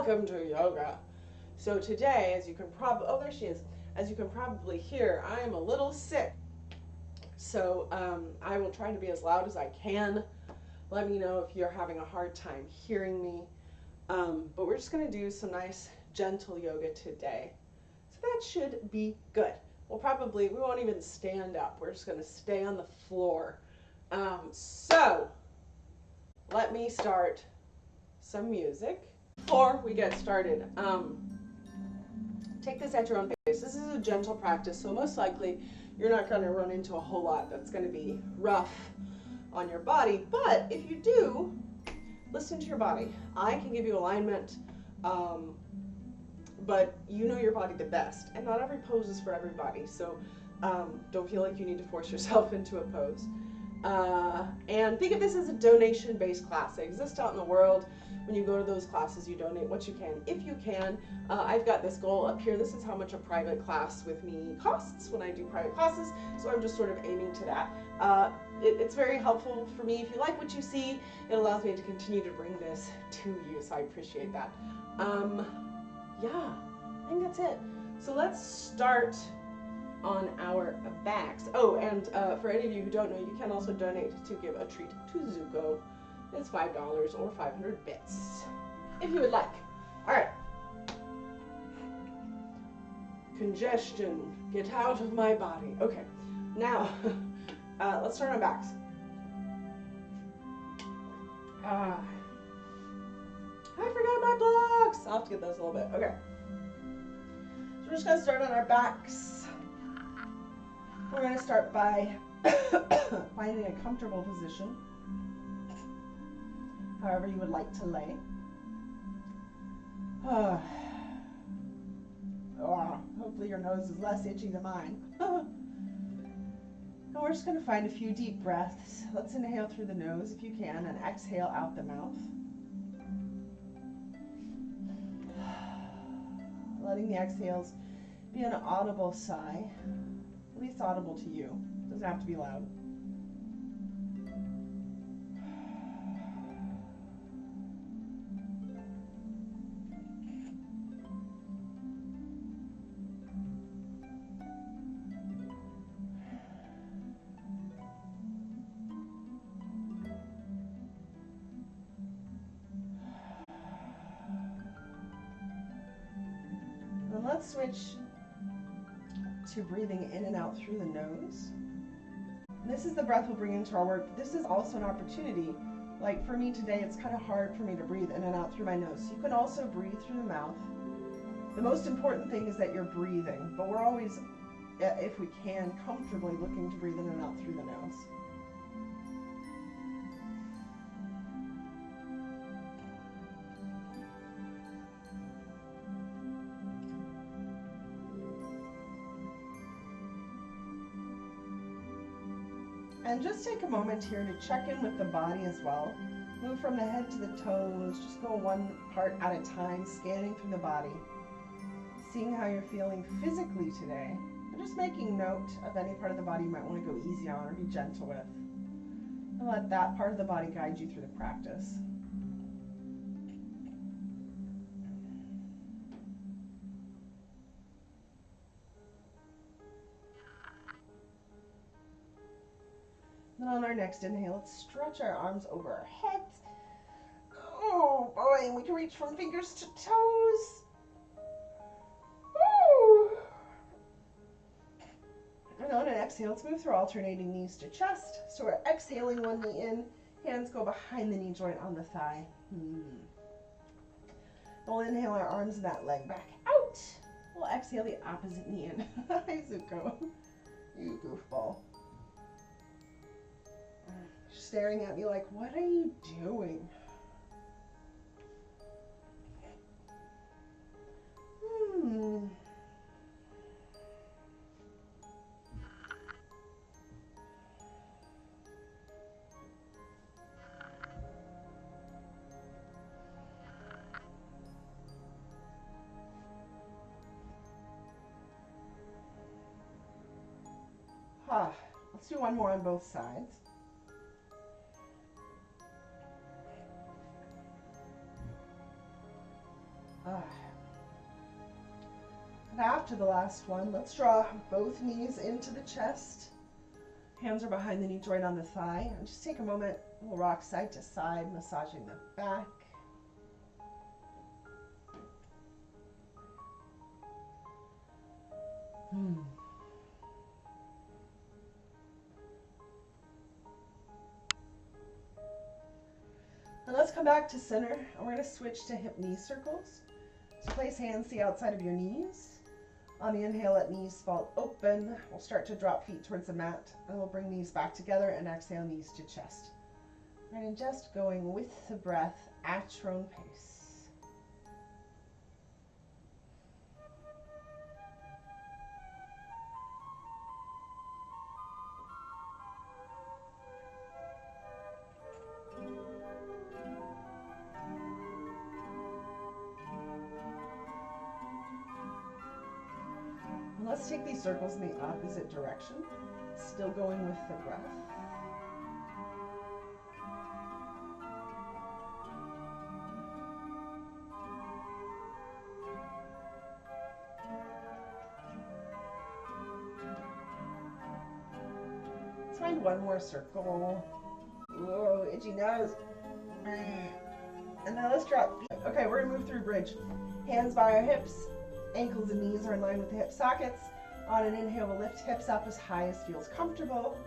welcome to yoga. So today, as you can probably, oh, there she is. As you can probably hear, I am a little sick. So I will try to be as loud as I can. Let me know if you're having a hard time hearing me. But we're just going to do some nice gentle yoga today. So that should be good. We won't even stand up. We're just going to stay on the floor. So let me start some music. Before we get started, take this at your own pace. This is a gentle practice, so most likely you're not going to run into a whole lot that's going to be rough on your body. But if you do, listen to your body. I can give you alignment, but you know your body the best, and not every pose is for everybody. So don't feel like you need to force yourself into a pose. And think of this as a donation-based class. They exist out in the world. When you go to those classes, you donate what you can, if you can. I've got this goal up here. This is how much a private class with me costs when I do private classes, so I'm just sort of aiming to that. It's very helpful for me. If you like what you see, it allows me to continue to bring this to you, so I appreciate that. Yeah, I think that's it. So let's start on our backs. Oh, and for any of you who don't know, you can also donate to give a treat to Zuko. It's $5 or 500 bits, if you would like. All right. Congestion, get out of my body. Okay, now let's start on backs. I forgot my blocks. I'll have to get those a little bit. Okay. So we're just gonna start on our backs. We're gonna start by finding a comfortable position, however you would like to lay. Hopefully your nose is less itchy than mine. And we're just going to find a few deep breaths. Let's inhale through the nose if you can, and exhale out the mouth. Letting the exhales be an audible sigh, at least audible to you. It doesn't have to be loud. Let's switch to breathing in and out through the nose. This is the breath we'll bring into our work. This is also an opportunity. Like for me today, it's kind of hard for me to breathe in and out through my nose. So you can also breathe through the mouth. The most important thing is that you're breathing, but we're always, if we can, comfortably looking to breathe in and out through the nose. And just take a moment here to check in with the body as well. Move from the head to the toes. Just go one part at a time, scanning through the body. Seeing how you're feeling physically today. And just making note of any part of the body you might want to go easy on or be gentle with. And let that part of the body guide you through the practice. Then on our next inhale, let's stretch our arms over our heads. Oh boy, and we can reach from fingers to toes. Woo. And on an exhale, let's move through alternating knees to chest. So we're exhaling one knee in, hands go behind the knee joint on the thigh. We'll inhale our arms and that leg back out. We'll exhale the opposite knee in. Hi, Zuko. You goofball. Staring at me like, what are you doing? Let's do one more on both sides. And after the last one, let's draw both knees into the chest. Hands are behind the knee joint on the thigh. And just take a moment, we'll rock side to side, massaging the back. And let's come back to center, and we're going to switch to hip knee circles. So place hands the outside of your knees. On the inhale, let knees fall open. We'll start to drop feet towards the mat, and we'll bring knees back together and exhale, knees to chest. Right, and just going with the breath at your own pace. Let's take these circles in the opposite direction, still going with the breath. Let's find one more circle. Whoa, itchy nose. And now let's drop. Okay, we're gonna move through bridge. Hands by our hips. Ankles and knees are in line with the hip sockets. On an inhale, we'll lift hips up as high as feels comfortable.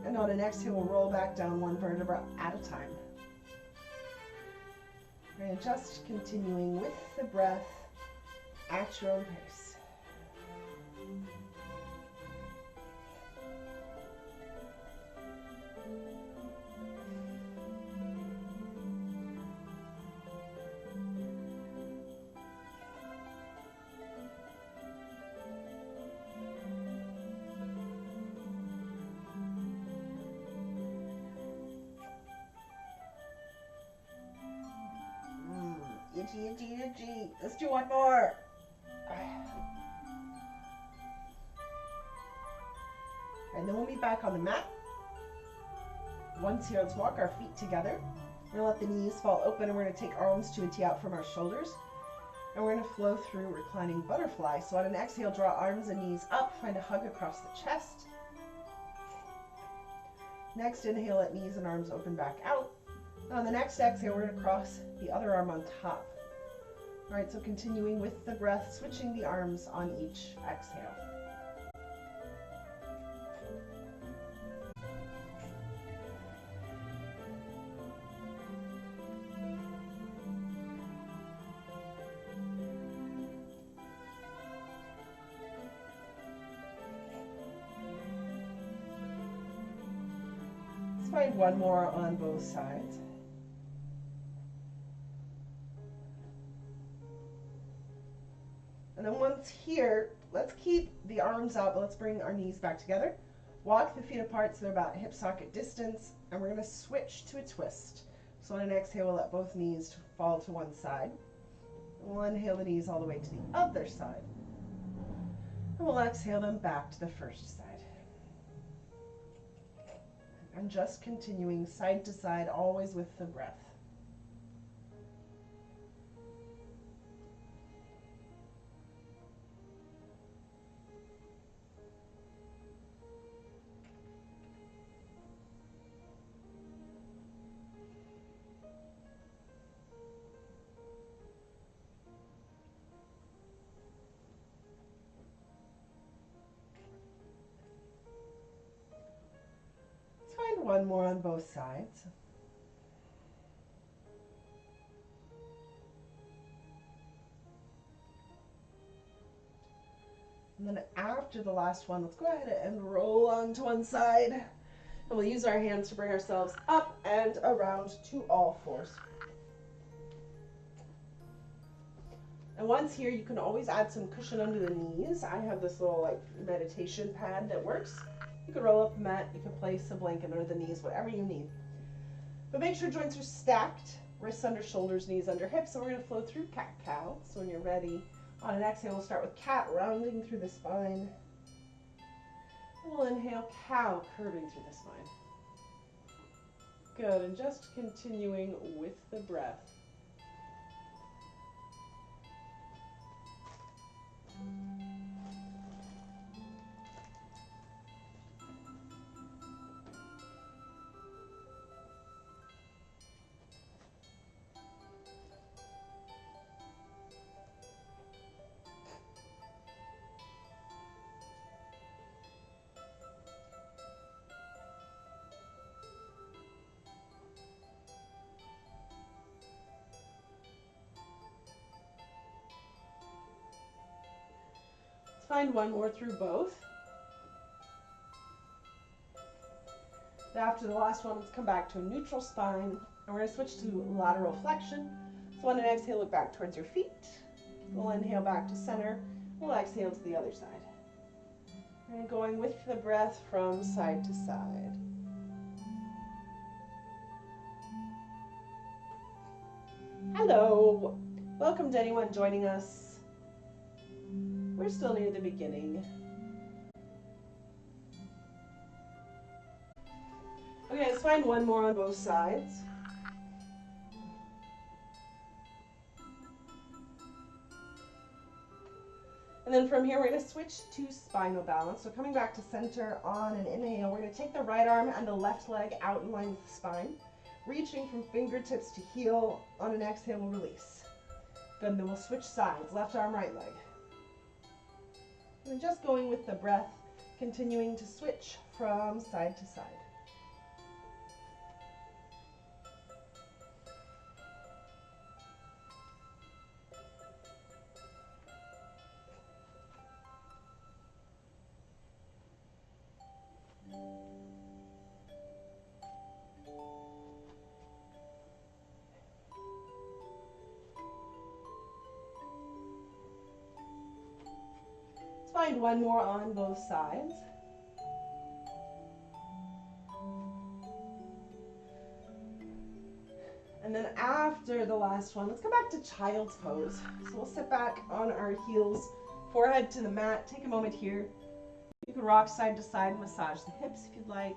And on an exhale, we'll roll back down one vertebra at a time. And just continuing with the breath at your own pace. Itchy, itchy, itchy. Let's do one more. And then we'll meet back on the mat. Once here, let's walk our feet together. We're gonna let the knees fall open, and we're gonna take arms to a T out from our shoulders. And we're gonna flow through reclining butterfly. So on an exhale, draw arms and knees up, find a hug across the chest. Next inhale, let knees and arms open back out. On the next exhale, we're going to cross the other arm on top. All right, so continuing with the breath, switching the arms on each exhale. Let's find one more on both sides. And then once here, let's keep the arms out, but let's bring our knees back together. Walk the feet apart so they're about hip socket distance, and we're going to switch to a twist. So on an exhale, we'll let both knees fall to one side. And we'll inhale the knees all the way to the other side. And we'll exhale them back to the first side. And just continuing side to side, always with the breath. One more on both sides. And then after the last one, let's go ahead and roll onto one side. And we'll use our hands to bring ourselves up and around to all fours. And once here, you can always add some cushion under the knees. I have this little like meditation pad that works. You can roll up a mat, you can place a blanket under the knees, whatever you need. But make sure joints are stacked, wrists under shoulders, knees under hips. So we're going to flow through cat-cow. So when you're ready, on an exhale, we'll start with cat, rounding through the spine. And we'll inhale, cow, curving through the spine. Good, and just continuing with the breath. find one more through both. After the last one, let's come back to a neutral spine, and we're going to switch to lateral flexion. So on an exhale, look back towards your feet. We'll inhale back to center. We'll exhale to the other side. And going with the breath from side to side. Hello. Welcome to anyone joining us. We're still near the beginning. Okay, let's find one more on both sides. And then from here, we're going to switch to spinal balance. So coming back to center on an inhale, we're going to take the right arm and the left leg out in line with the spine. Reaching from fingertips to heel. On an exhale, we'll release. Good, and then we'll switch sides. Left arm, right leg. And just going with the breath, continuing to switch from side to side. Find one more on both sides. And then after the last one, let's go back to child's pose. So we'll sit back on our heels, forehead to the mat. Take a moment here. You can rock side to side and massage the hips if you'd like.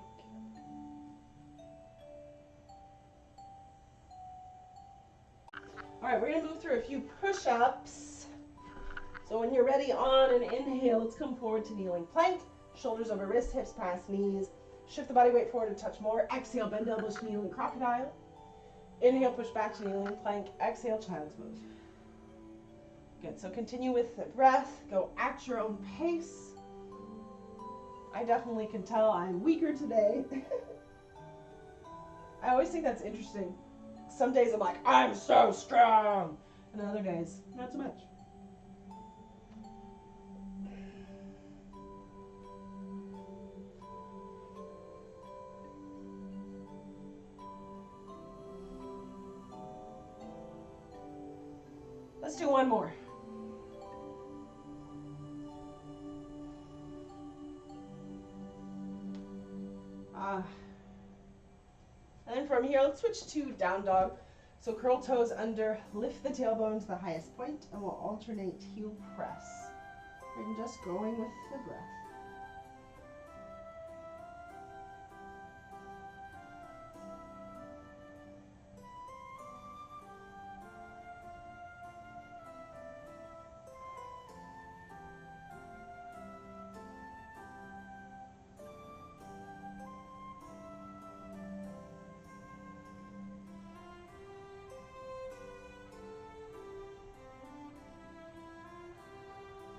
All right, we're gonna move through a few push-ups. So when you're ready on an inhale, let's come forward to kneeling plank. Shoulders over wrists, hips past knees. Shift the body weight forward and touch more. Exhale, bend elbows to kneeling crocodile. Inhale, push back to kneeling plank. Exhale, child's pose. Good, so continue with the breath. Go at your own pace. I definitely can tell I'm weaker today. I always think that's interesting. Some days I'm like, I'm so strong. And other days, not so much. Let's do one more. And then from here, let's switch to down dog. So curl toes under, lift the tailbone to the highest point, and we'll alternate heel press. And just going with the breath.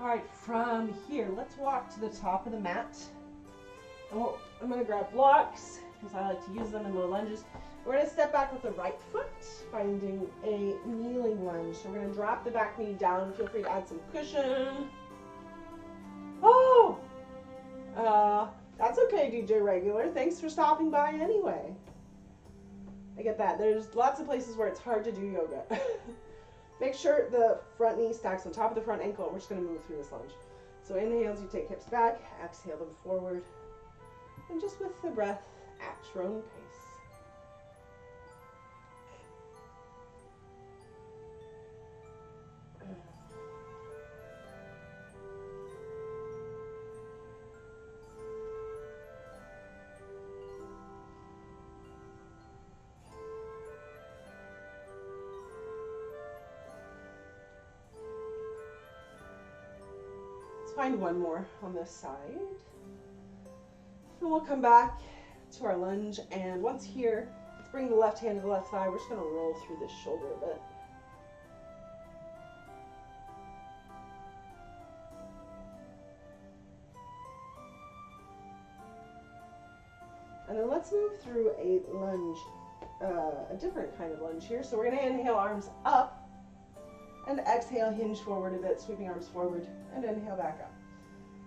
All right, from here, let's walk to the top of the mat. And I'm going to grab blocks because I like to use them in low lunges. We're going to step back with the right foot, finding a kneeling lunge. So we're going to drop the back knee down. Feel free to add some cushion. Oh, that's okay, DJ Regular. Thanks for stopping by anyway. I get that. There's lots of places where it's hard to do yoga. Make sure the front knee stacks on top of the front ankle. We're just going to move through this lunge. So inhales, you take hips back. Exhale them forward. And just with the breath at your own pace. Find one more on this side. And we'll come back to our lunge. And once here, let's bring the left hand to the left thigh. We're just going to roll through this shoulder a bit. And then let's move through a lunge, a different kind of lunge here. So we're going to inhale, arms up. And exhale, hinge forward a bit, sweeping arms forward, and inhale back up.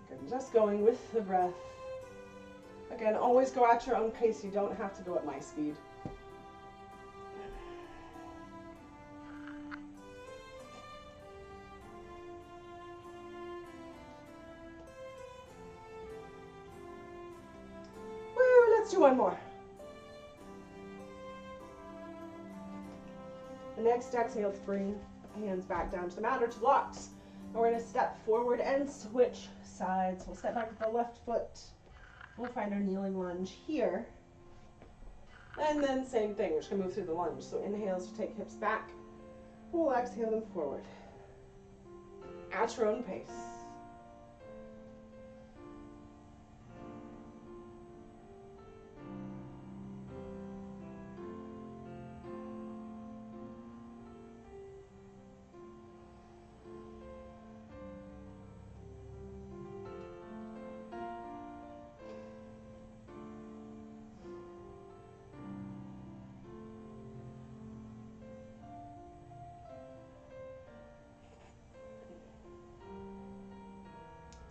Good, just going with the breath. Again, always go at your own pace. You don't have to go at my speed. Woo, let's do one more. The next exhale, let's bring hands back down to the mat or to blocks. And we're going to step forward and switch sides. We'll step back with the left foot. We'll find our kneeling lunge here. And then same thing, we're just going to move through the lunge. So inhales to take hips back. We'll exhale them forward. At your own pace.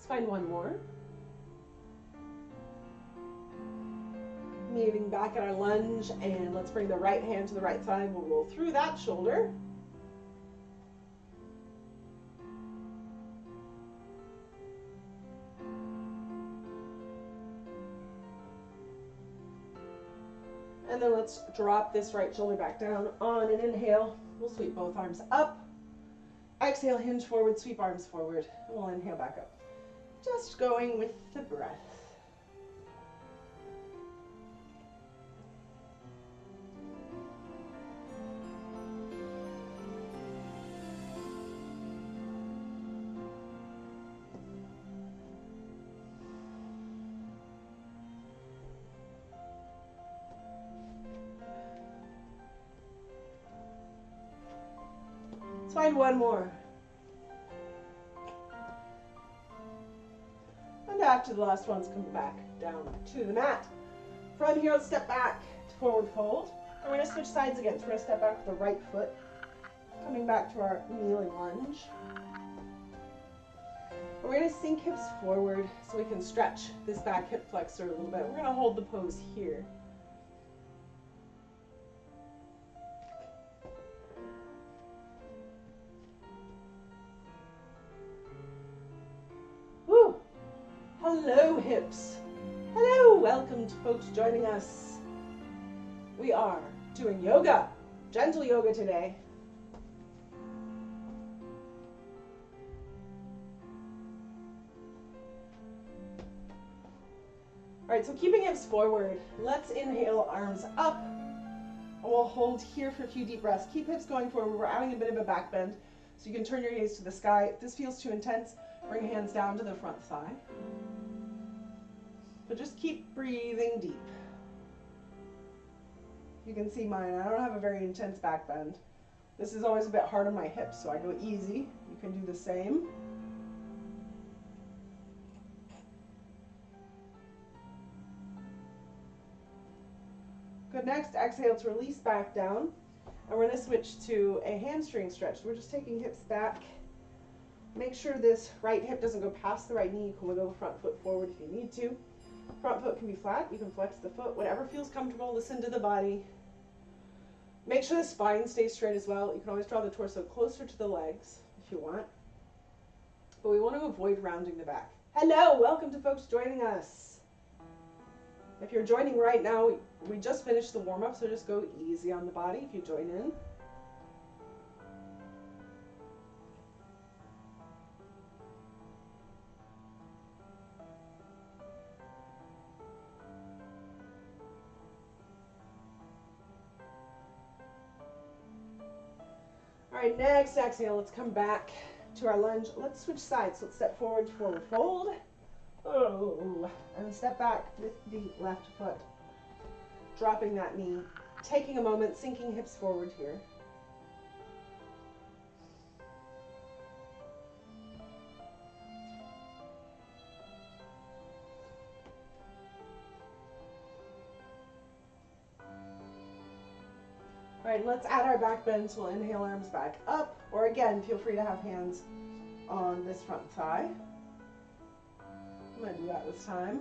Find one more. Moving back at our lunge, and let's bring the right hand to the right side. We'll roll through that shoulder. And then let's drop this right shoulder back down. On an inhale, we'll sweep both arms up. Exhale, hinge forward, sweep arms forward. We'll inhale back up. Just going with the breath. Let's find one more. And after the last one's come back down to the mat. From here, let's step back to forward fold. And we're going to switch sides again. So we're going to step back with the right foot, coming back to our kneeling lunge. And we're going to sink hips forward so we can stretch this back hip flexor a little bit. We're going to hold the pose here. Hello, hips. Hello, welcome to folks joining us. We are doing yoga, gentle yoga today. All right, so keeping hips forward, let's inhale, arms up, and we'll hold here for a few deep breaths. Keep hips going forward. We're adding a bit of a back bend, so you can turn your gaze to the sky. If this feels too intense, bring hands down to the front thigh. But just keep breathing deep. You can see mine. I don't have a very intense back bend. This is always a bit hard on my hips, so I go easy. You can do the same. Good, next, exhale to release back down. And we're going to switch to a hamstring stretch. We're just taking hips back. Make sure this right hip doesn't go past the right knee. You can wiggle the front foot forward if you need to. Front foot can be flat. You can flex the foot, whatever feels comfortable. Listen to the body. Make sure the spine stays straight as well. You can always draw the torso closer to the legs if you want. But we want to avoid rounding the back. Hello, welcome to folks joining us. If you're joining right now, we just finished the warm-up, so just go easy on the body if you join in. All right, next exhale, let's come back to our lunge. Let's switch sides. Let's step forward fold. Oh, and step back with the left foot. Dropping that knee. Taking a moment, sinking hips forward here. All right, let's add our back bend. So we'll inhale, arms back up, or again, feel free to have hands on this front thigh. I'm going to do that this time.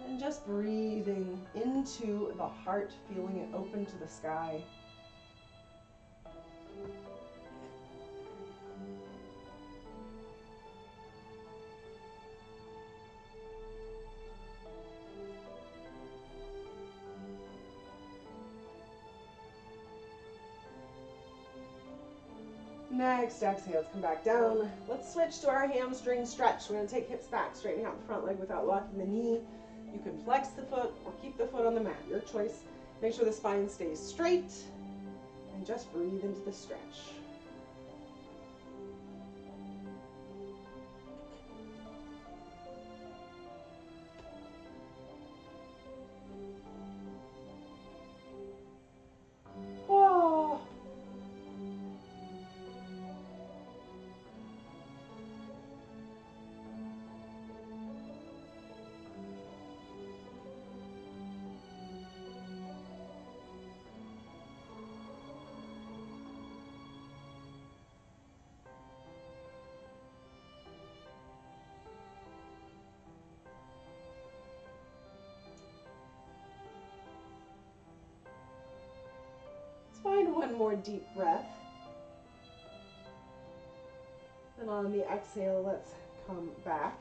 And just breathing into the heart, feeling it open to the sky. Next, exhale, let's come back down. Let's switch to our hamstring stretch. We're going to take hips back, straightening out the front leg without locking the knee. You can flex the foot or keep the foot on the mat, your choice. Make sure the spine stays straight and just breathe into the stretch. Oh. Find one more deep breath. And on the exhale, let's come back.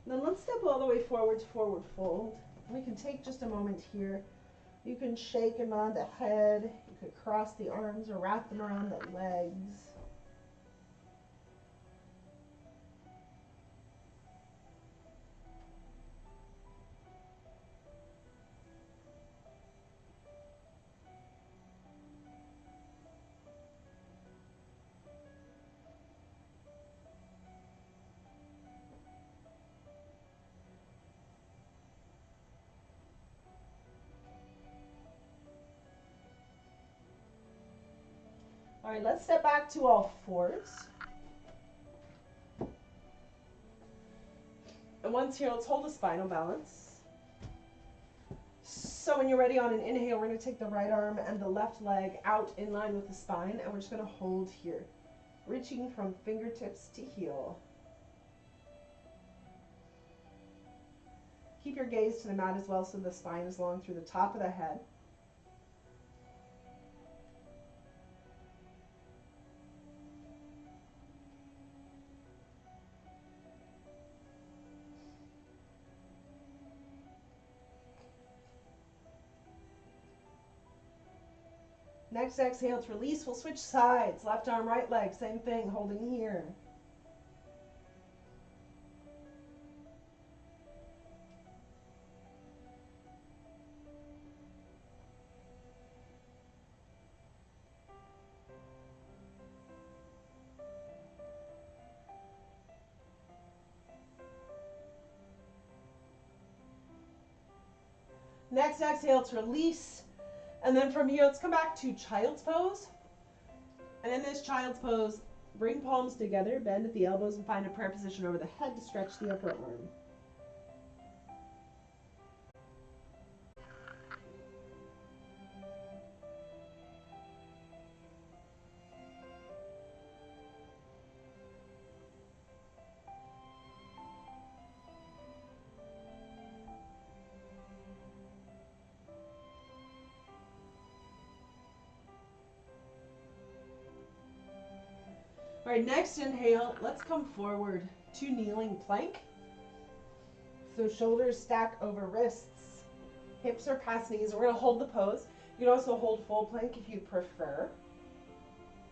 And then let's step all the way forward to forward fold. We can take just a moment here. You can shake and nod the head. You could cross the arms or wrap them around the legs. All right, let's step back to all fours. And once here, let's hold a spinal balance. So when you're ready on an inhale, we're going to take the right arm and the left leg out in line with the spine, and we're just going to hold here, reaching from fingertips to heel. Keep your gaze to the mat as well so the spine is long through the top of the head. Next exhale to release, we'll switch sides. Left arm, right leg, same thing, holding here. Next exhale to release. And then from here, let's come back to child's pose. And in this child's pose, bring palms together, bend at the elbows, and find a prayer position over the head to stretch the upper arm. All right, next inhale, let's come forward to kneeling plank. So shoulders stack over wrists, hips are past knees. We're gonna hold the pose. You can also hold full plank if you prefer,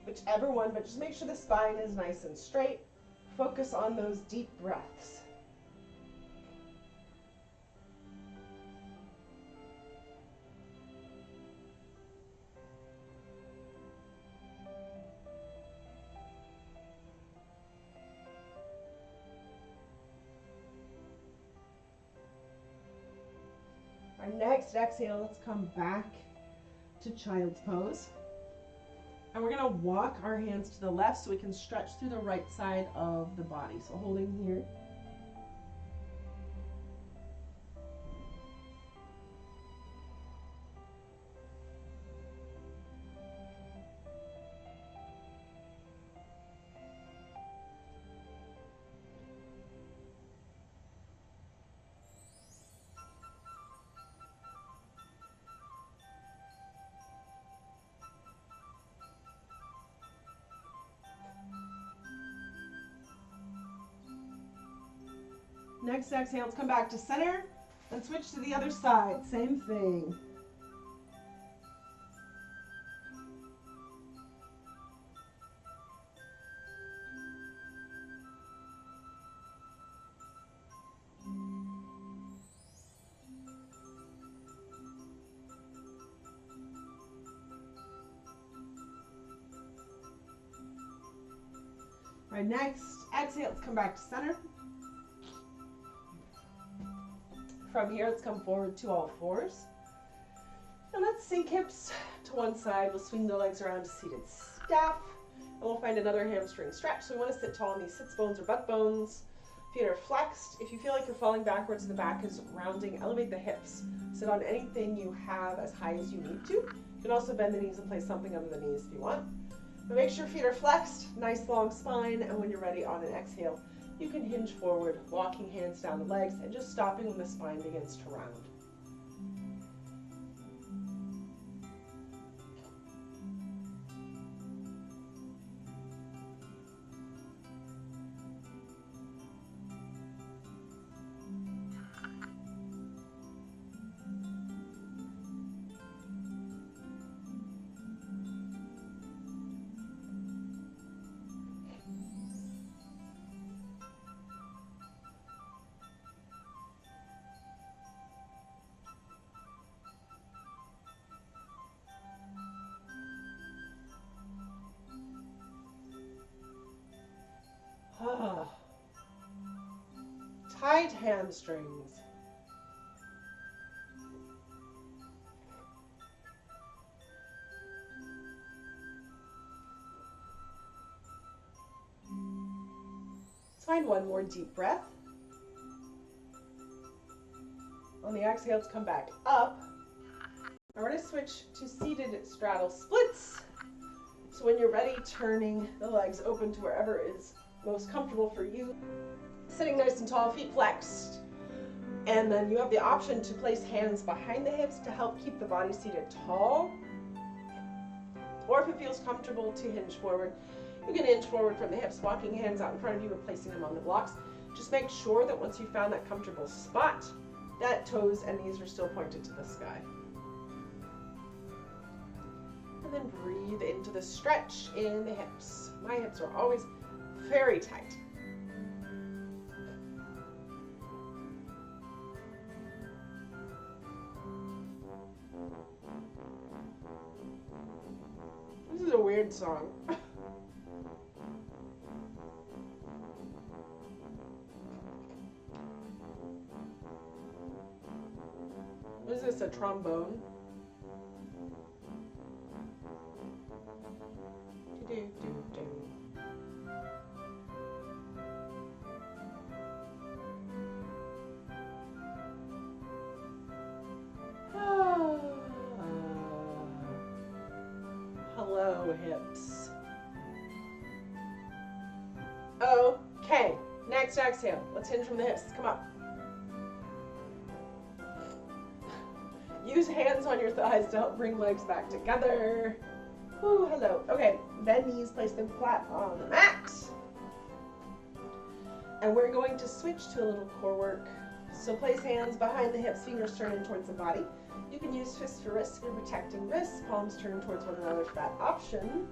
whichever one, but just make sure the spine is nice and straight. Focus on those deep breaths. Our next exhale, let's come back to child's pose. And we're gonna walk our hands to the left so we can stretch through the right side of the body. So holding here. Next exhale, let's come back to center and switch to the other side. Same thing. All right, next exhale, let's come back to center. From here, let's come forward to all fours. And let's sink hips to one side. We'll swing the legs around to seated staff. And we'll find another hamstring stretch. So we want to sit tall on these sits bones or butt bones. Feet are flexed. If you feel like you're falling backwards and the back is rounding, elevate the hips. Sit on anything you have as high as you need to. You can also bend the knees and place something under the knees if you want. But make sure feet are flexed, nice long spine, and when you're ready on an exhale, you can hinge forward, walking hands down the legs, and just stopping when the spine begins to round. Tight hamstrings. Let's find one more deep breath. On the exhale, let's come back up. And we're going to switch to seated straddle splits. So when you're ready, turning the legs open to wherever is most comfortable for you. Sitting nice and tall, feet flexed. And then you have the option to place hands behind the hips to help keep the body seated tall. Or if it feels comfortable to hinge forward, you can hinge forward from the hips, walking hands out in front of you and placing them on the blocks. Just make sure that once you found that comfortable spot, that toes and knees are still pointed to the sky. And then breathe into the stretch in the hips. My hips are always very tight. This is a weird song. What is this, a trombone? Do-do-do-do. Hello, hips. Okay, next exhale. Let's hinge from the hips. Come on. Use hands on your thighs to help bring legs back together. Ooh, hello. Okay, bend knees, place them flat on the mat. And we're going to switch to a little core work. So place hands behind the hips, fingers turn in towards the body. You can use fists for wrists if you're protecting wrists, palms turn towards one another for that option.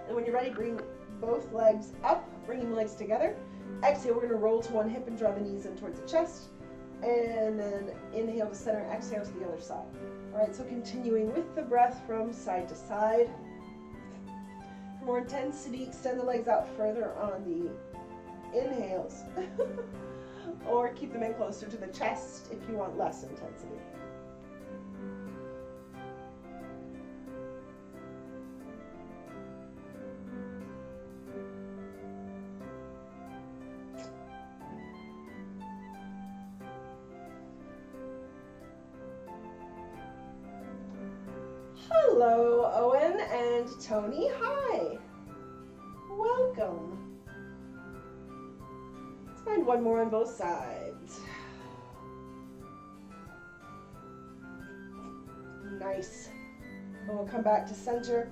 And when you're ready, bring both legs up, bringing the legs together. Exhale, we're going to roll to one hip and draw the knees in towards the chest. And then inhale to center, exhale to the other side. All right, so continuing with the breath from side to side. For more intensity, extend the legs out further on the inhales. Or keep them in closer to the chest if you want less intensity. Hello, Owen and Tony. Hi. Welcome. Let's find one more on both sides. Nice. And we'll come back to center.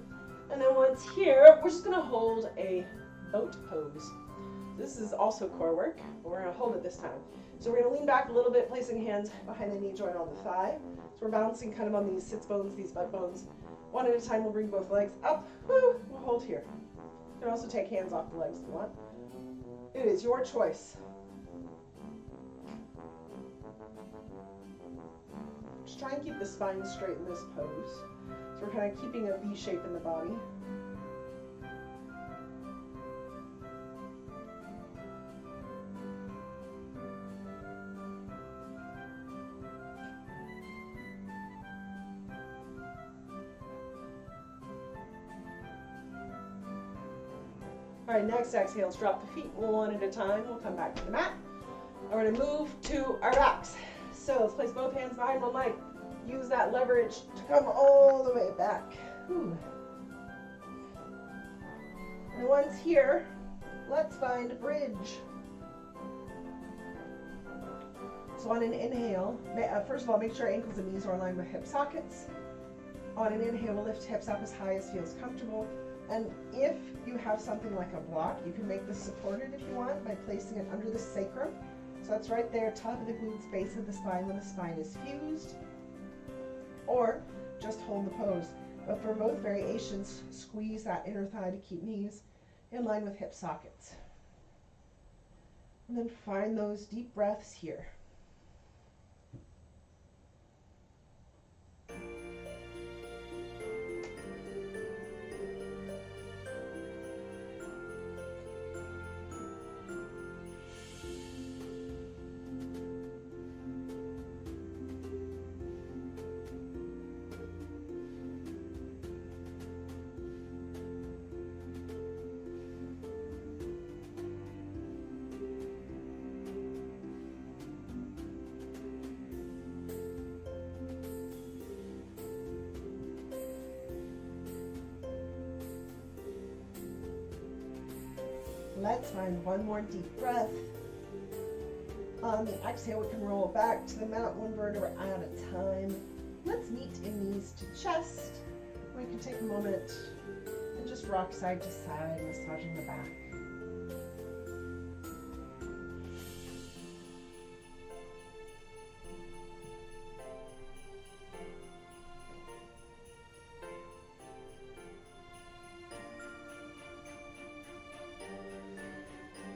And then once here, we're just going to hold a boat pose. This is also core work, but we're going to hold it this time. So we're going to lean back a little bit, placing hands behind the knee joint on the thigh. So we're balancing kind of on these sits bones, these butt bones. One at a time, we'll bring both legs up. Woo, we'll hold here. You can also take hands off the legs if you want. It is your choice. Just try and keep the spine straight in this pose. So we're kind of keeping a V shape in the body. All right, next exhale, let's drop the feet one at a time. We'll come back to the mat. And we're gonna move to our backs. So let's place both hands behind one leg. Use that leverage to come all the way back. Whew. And once here, let's find a bridge. So on an inhale, first of all, make sure ankles and knees are aligned with hip sockets. On an inhale, we'll lift hips up as high as feels comfortable. And if you have something like a block, you can make this supported if you want by placing it under the sacrum. So that's right there, top of the glutes, base of the spine when the spine is fused. Or just hold the pose. But for both variations, squeeze that inner thigh to keep knees in line with hip sockets. And then find those deep breaths here. Let's find one more deep breath. On the exhale, we can roll back to the mat one vertebra at a time. Let's meet in knees to chest. We can take a moment and just rock side to side, massaging the back.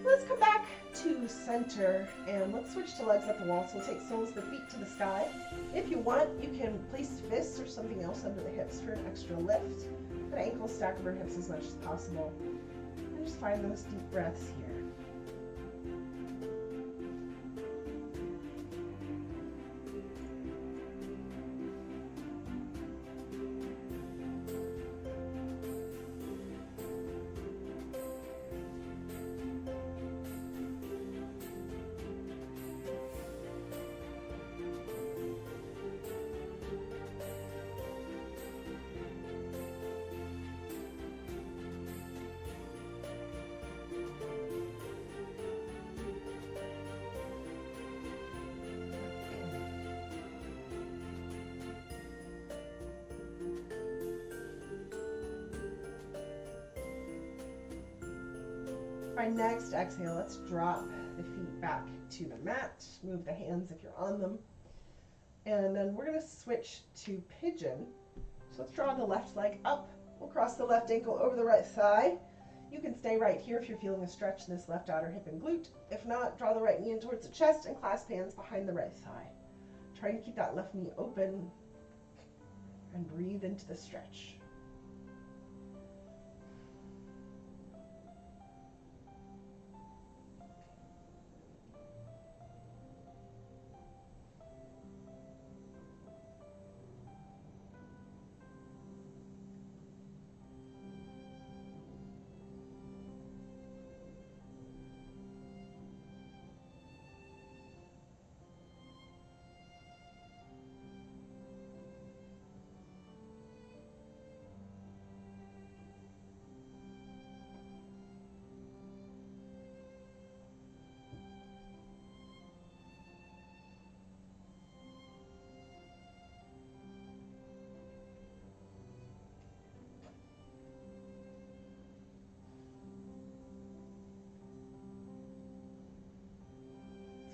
Let's come back to center and let's switch to legs at the wall. So we'll take soles of the feet to the sky. If you want, you can place fists or something else under the hips for an extra lift. But ankles stack over hips as much as possible. And just find those deep breaths here. Our next exhale, let's drop the feet back to the mat. Move the hands if you're on them. And then we're going to switch to pigeon. So let's draw the left leg up. We'll cross the left ankle over the right thigh. You can stay right here if you're feeling a stretch in this left outer hip and glute. If not, draw the right knee in towards the chest and clasp hands behind the right thigh. Try to keep that left knee open and breathe into the stretch.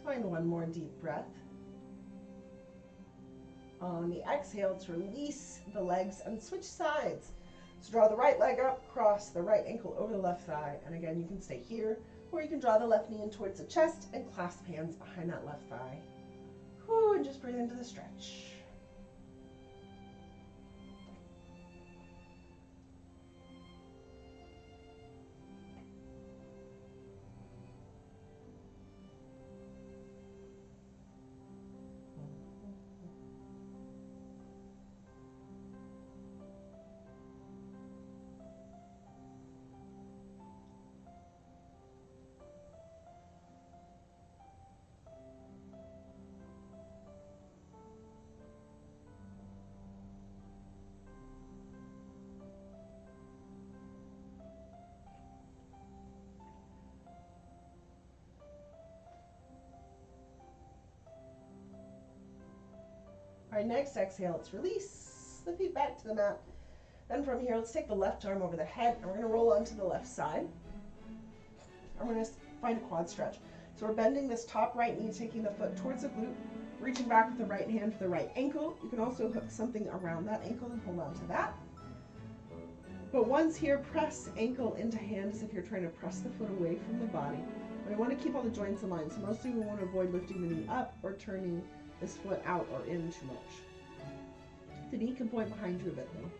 Find one more deep breath. On the exhale, to release the legs and switch sides. So draw the right leg up, cross the right ankle over the left thigh, and again you can stay here, or you can draw the left knee in towards the chest and clasp hands behind that left thigh. Whew, and just breathe into the stretch. All right, next exhale, let's release the feet back to the mat. Then from here, let's take the left arm over the head, and we're gonna roll onto the left side. And we're gonna find a quad stretch. So we're bending this top right knee, taking the foot towards the glute, reaching back with the right hand to the right ankle. You can also hook something around that ankle and hold on to that. But once here, press ankle into hand as if you're trying to press the foot away from the body. We want to keep all the joints aligned, so mostly we want to avoid lifting the knee up or turning this foot out or in too much. The knee can point behind you a bit though.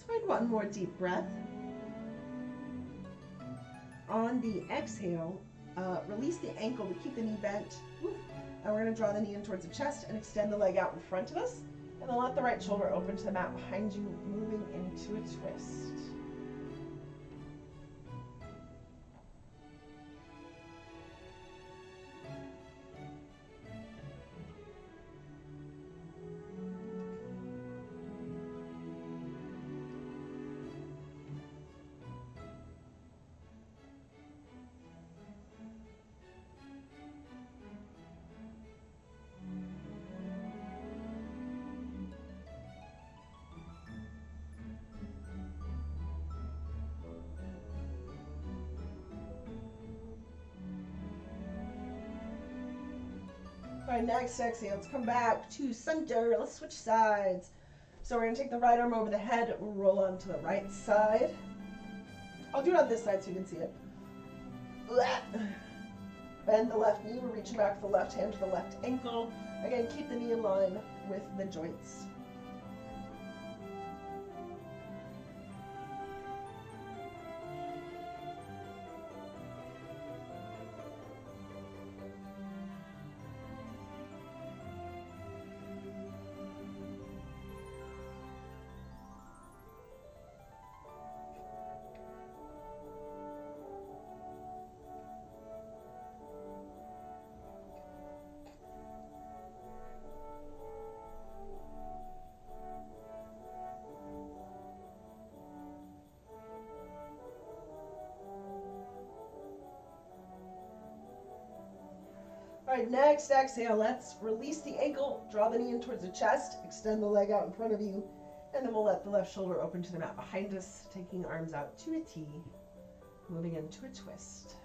Find one more deep breath. On the exhale, release the ankle to keep the knee bent. And we're going to draw the knee in towards the chest and extend the leg out in front of us. And then let the right shoulder open to the mat behind you, moving into a twist. All right, next exhale, let's come back to center. Let's switch sides. So we're gonna take the right arm over the head, roll onto the right side. I'll do it on this side so you can see it. Bend the left knee, we're reaching back with the left hand to the left ankle. Again, keep the knee in line with the joints. All right, next exhale, let's release the ankle, draw the knee in towards the chest, extend the leg out in front of you, and then we'll let the left shoulder open to the mat behind us, taking arms out to a T, moving into a twist.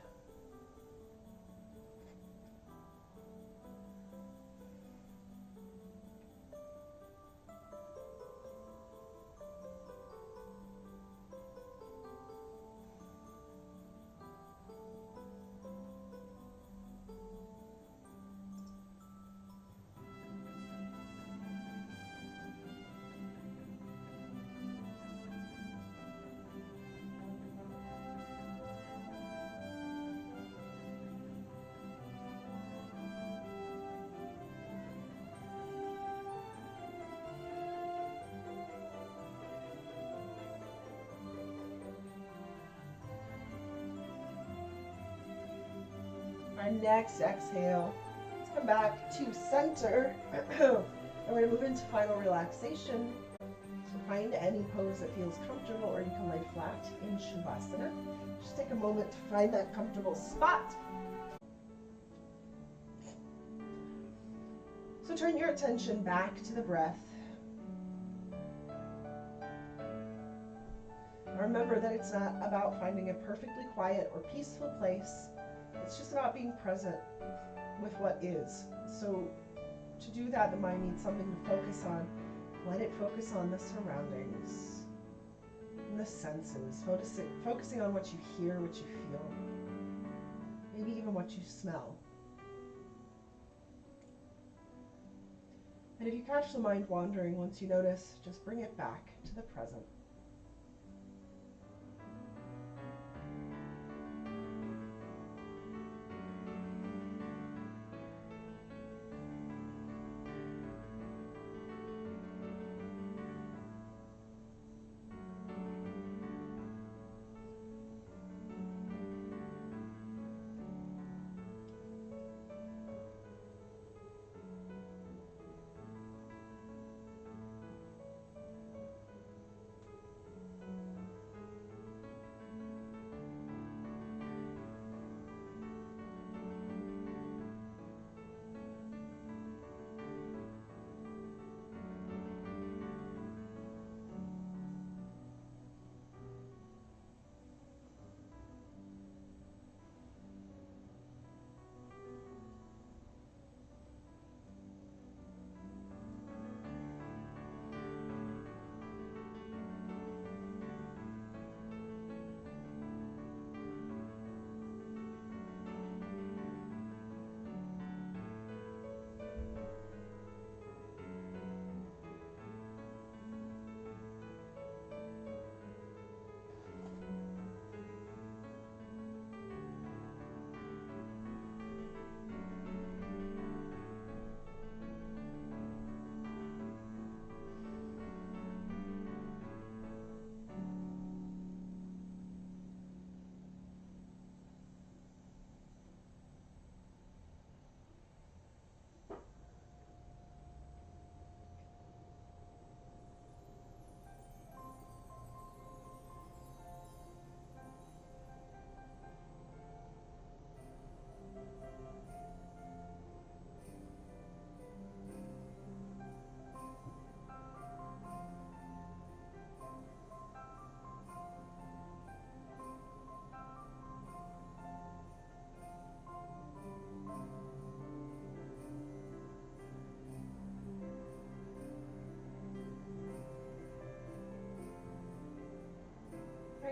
Our next exhale. Let's come back to center. And we're going to move into final relaxation. So find any pose that feels comfortable, or you can lay flat in Shavasana. Just take a moment to find that comfortable spot. So turn your attention back to the breath. Remember that it's not about finding a perfectly quiet or peaceful place. It's just about being present with what is. So to do that, the mind needs something to focus on. Let it focus on the surroundings and the senses, focusing on what you hear, what you feel, maybe even what you smell. And if you catch the mind wandering, once you notice, just bring it back to the present.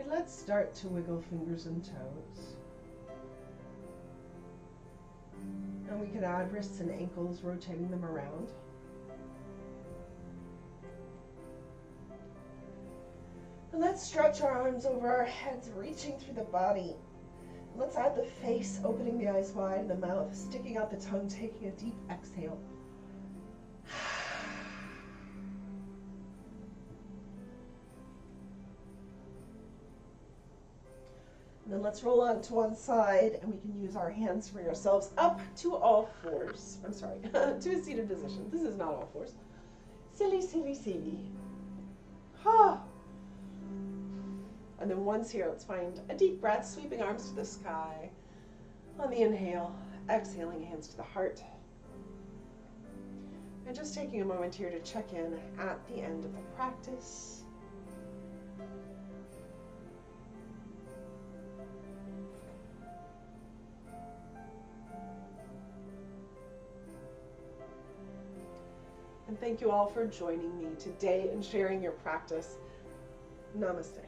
Let's start to wiggle fingers and toes. And we can add wrists and ankles, rotating them around. And let's stretch our arms over our heads, reaching through the body. Let's add the face, opening the eyes wide, and the mouth sticking out the tongue, taking a deep exhale. And then let's roll on to one side, and we can use our hands to bring ourselves up to all fours. I'm sorry, to a seated position. This is not all fours. Silly, silly, silly. Ha! And then once here, let's find a deep breath, sweeping arms to the sky. On the inhale, exhaling, hands to the heart. And just taking a moment here to check in at the end of the practice. And thank you all for joining me today and sharing your practice. Namaste.